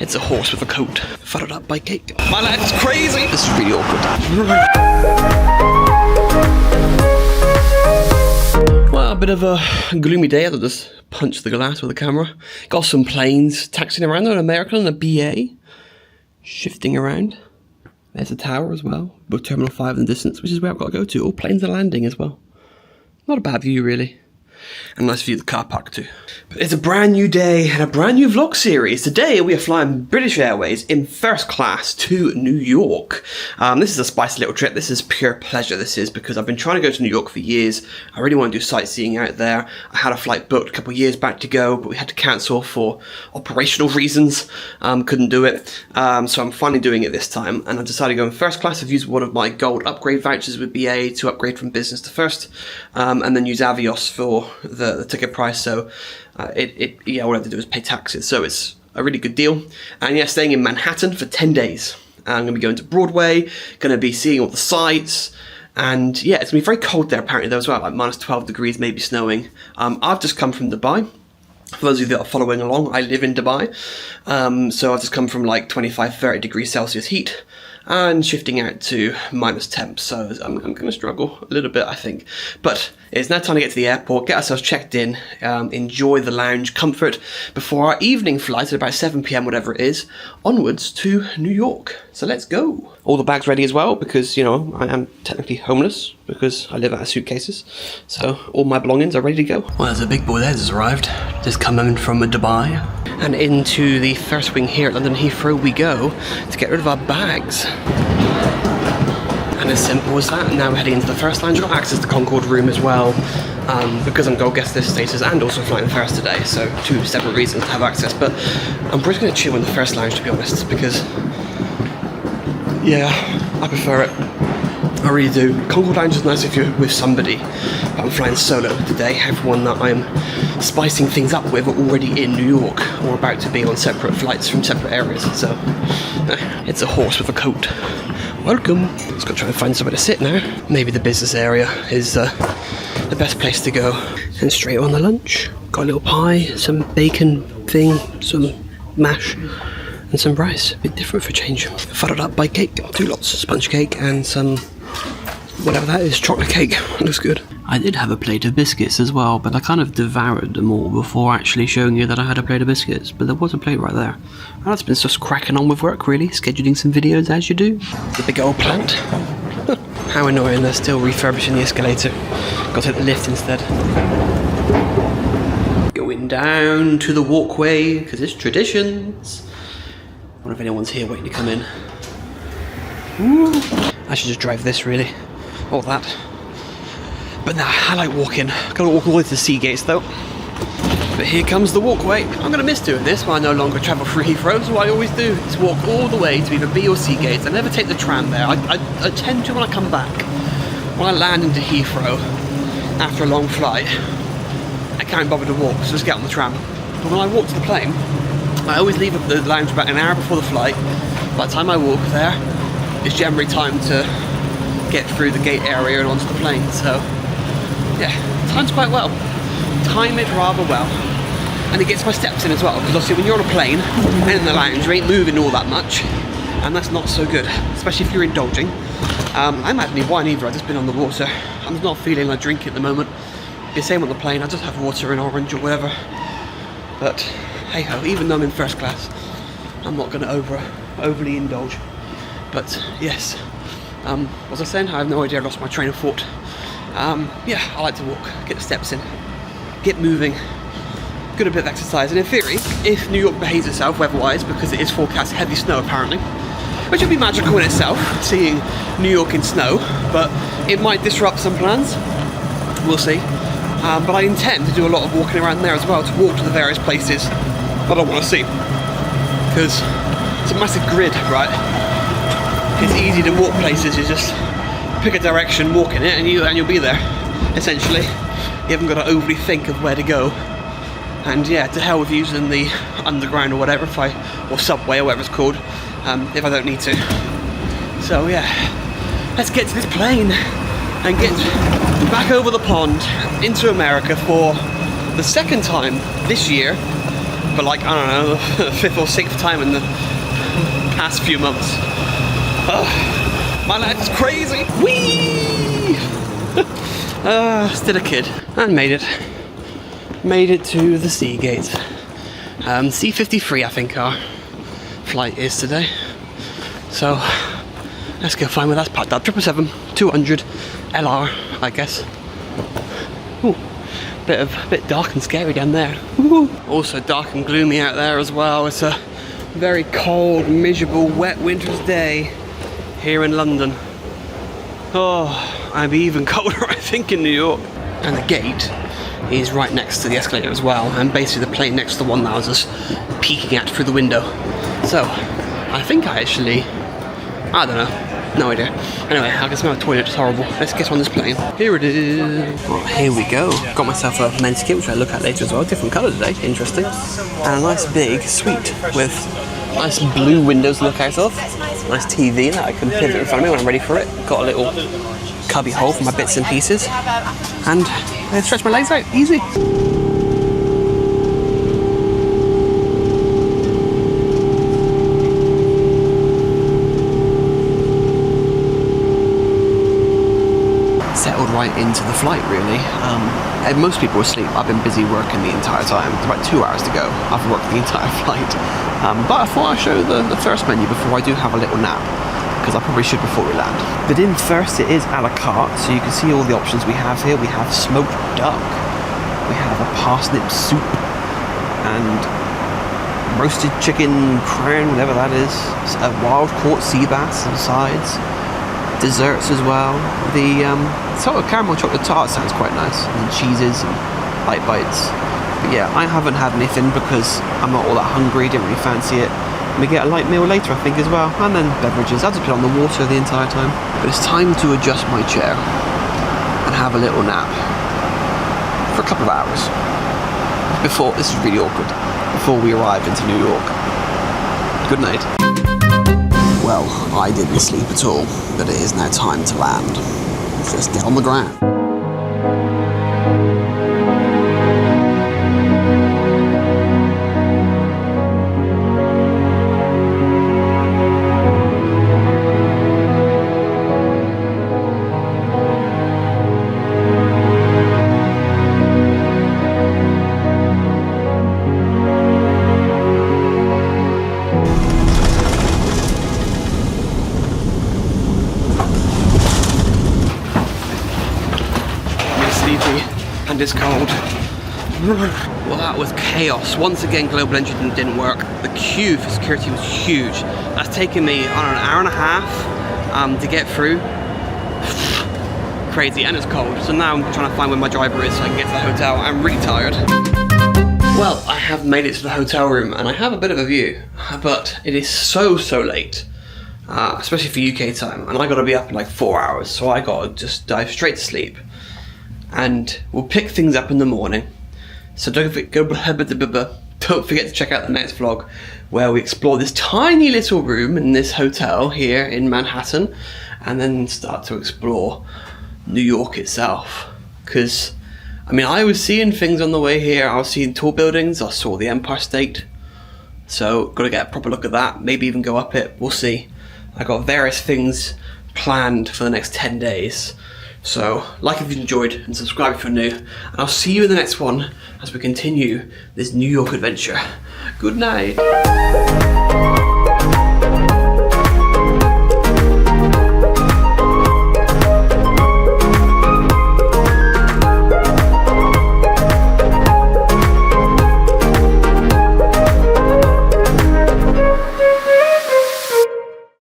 It's a horse with a coat, followed up by cake. My lad's crazy! This is really awkward. Well, a bit of a gloomy day. I'll just punch the glass with the camera. Got some planes taxiing around there, an American and a BA. Shifting around. There's a tower as well, with Terminal 5 in the distance, which is where I've got to go to. All planes are landing as well. Not a bad view, really. And a nice view of the car park too. But it's a brand new day and a brand new vlog series. Today we are flying British Airways in first class to New York. This is a spicy little trip. This is pure pleasure, this is, because I've been trying to go to New York for years. I really want to do sightseeing out there. I had a flight booked a couple of years back to go, but we had to cancel for operational reasons. Couldn't do it. So I'm finally doing it this time, and I decided to go in first class. I've used one of my gold upgrade vouchers with BA to upgrade from business to first, and then use Avios for the ticket price. So all I have to do is pay taxes, so it's a really good deal. And yeah, staying in Manhattan for 10 days. I'm going to be going to Broadway, going to be seeing all the sights, and yeah, it's going to be very cold there apparently though as well, like minus 12 degrees, maybe snowing. I've just come from Dubai. For those of you that are following along, I live in Dubai, so I've just come from like 25-30 degrees Celsius heat, and shifting out to minus temps, so I'm going to struggle a little bit, I think. But it's now time to get to the airport, get ourselves checked in, enjoy the lounge comfort before our evening flight at about 7 PM, whatever it is, onwards to New York. So let's go. All the bags ready as well, because, you know, I am technically homeless, because I live out of suitcases. So all my belongings are ready to go. Well, there's a big boy there that's arrived, just coming from Dubai. And into the first wing here at London Heathrow we go to get rid of our bags. And as simple as that. Now we're heading into the first lounge. I've got access to Concorde room as well, because I'm gold guest list status and also flying first today, so two separate reasons to have access. But I'm just going to chill in the first lounge, to be honest, because yeah, I prefer it. I really do. Concorde lounge is nice if you're with somebody, but I'm flying solo today. Everyone that I'm spicing things up with are already in New York or about to be on separate flights from separate areas, so it's a horse with a coat. Welcome. Just got to try and find somewhere to sit now. Maybe the business area is the best place to go. And straight on the lunch. Got a little pie, some bacon thing, some mash, and some rice. A bit different for change. Followed up by cake. 2 lots of sponge cake and some, whatever that is, chocolate cake. It looks good. I did have a plate of biscuits as well, but I kind of devoured them all before actually showing you that I had a plate of biscuits. But there was a plate right there. And that's been just cracking on with work, really. Scheduling some videos as you do. The big old plant. How annoying, they're still refurbishing the escalator. Got to take the lift instead. Going down to the walkway, because it's traditions. I wonder if anyone's here waiting to come in. Ooh. I should just drive this, really. Or that. But nah, I like walking. Gotta walk all the way to the sea gates though. But here comes the walkway. I'm gonna miss doing this when I no longer travel through Heathrow, so what I always do is walk all the way to either B or C gates. I never take the tram there. I tend to when I come back. When I land into Heathrow after a long flight, I can't bother to walk, so just get on the tram. But when I walk to the plane, I always leave the lounge about an hour before the flight. By the time I walk there, it's generally time to get through the gate area and onto the plane, so yeah, times quite well. Time it rather well. And it gets my steps in as well, because obviously when you're on a plane and in the lounge, you ain't moving all that much, and that's not so good, especially if you're indulging. I haven't had any wine either, I've just been on the water. I'm just not feeling like drinking at the moment. The same on the plane, I just have water and orange or whatever. But hey ho, even though I'm in first class, I'm not going to overly indulge. But yes, what was I saying? I have no idea, I lost my train of thought. Yeah, I like to walk, get the steps in, get moving, good a bit of exercise, and in theory, if New York behaves itself weather-wise, because it is forecast heavy snow apparently, which would be magical in itself, seeing New York in snow, but it might disrupt some plans, we'll see. But I intend to do a lot of walking around there as well, to walk to the various places that I want to see, because it's a massive grid, right? It's easy to walk places, you just pick a direction, walk in it, and you'll be there, essentially. You haven't got to overly think of where to go. And yeah, to hell with using the underground or whatever, or subway or whatever it's called, if I don't need to. So yeah, let's get to this plane and get back over the pond into America for the second time this year for like, I don't know, the 5th or 6th time in the past few months. My life is crazy. Whee! Still a kid. And made it. Made it to the Seagate. C53, I think our flight is today. So let's go find where that's parked up. 777-200 LR, I guess. Ooh, bit dark and scary down there. Ooh. Also dark and gloomy out there as well. It's a very cold, miserable, wet winter's day here in London. Oh, I'd be even colder, I think, in New York. And the gate is right next to the escalator as well, and basically the plane next to the one that I was just peeking at through the window. So, I think I don't know, no idea. Anyway, I can smell the toilet, it's horrible. Let's get on this plane. Here it is. Right, here we go. Got myself a men's kit, which I'll look at later as well. Different colour today, interesting. And a nice big suite with nice blue windows to look out of. Nice TV that I can pivot in front of me when I'm ready for it. Got a little cubby hole for my bits and pieces. And I stretch my legs out, easy. Settled right into the flight, really. And most people were asleep. I've been busy working the entire time. It's about 2 hours to go. I've worked the entire flight. But I thought I'd show the first menu before I do have a little nap, because I probably should before we land. But in first, it is a la carte, so you can see all the options we have here. We have smoked duck, we have a parsnip soup, and roasted chicken crown, whatever that is, a wild caught sea bass and sides, desserts as well. The sort of caramel chocolate tart sounds quite nice, and cheeses and light bites. But yeah, I haven't had anything because I'm not all that hungry, didn't really fancy it. We get a light meal later, I think, as well, and then beverages. I've just been on the water the entire time. But it's time to adjust my chair and have a little nap for a couple of hours before, this is really awkward, before we arrive into New York. Good night. Well, I didn't sleep at all, but it is now time to land. Let's just get on the ground. And it's cold. Well, that was chaos. Once again, global entry didn't work. The queue for security was huge. That's taken me, I don't know, an hour and a half to get through. Crazy, and it's cold. So now I'm trying to find where my driver is so I can get to the hotel. I'm really tired. Well, I have made it to the hotel room and I have a bit of a view, but it is so late. Especially for UK time, and I gotta be up in like 4 hours, so I gotta just dive straight to sleep. And we'll pick things up in the morning. So don't forget to check out the next vlog where we explore this tiny little room in this hotel here in Manhattan, and then start to explore New York itself. Because, I mean, I was seeing things on the way here. I was seeing tall buildings, I saw the Empire State. So, gotta get a proper look at that, maybe even go up it, we'll see. I got various things planned for the next 10 days. So, like if you enjoyed and subscribe if you're new, and I'll see you in the next one as we continue this New York adventure. Good night.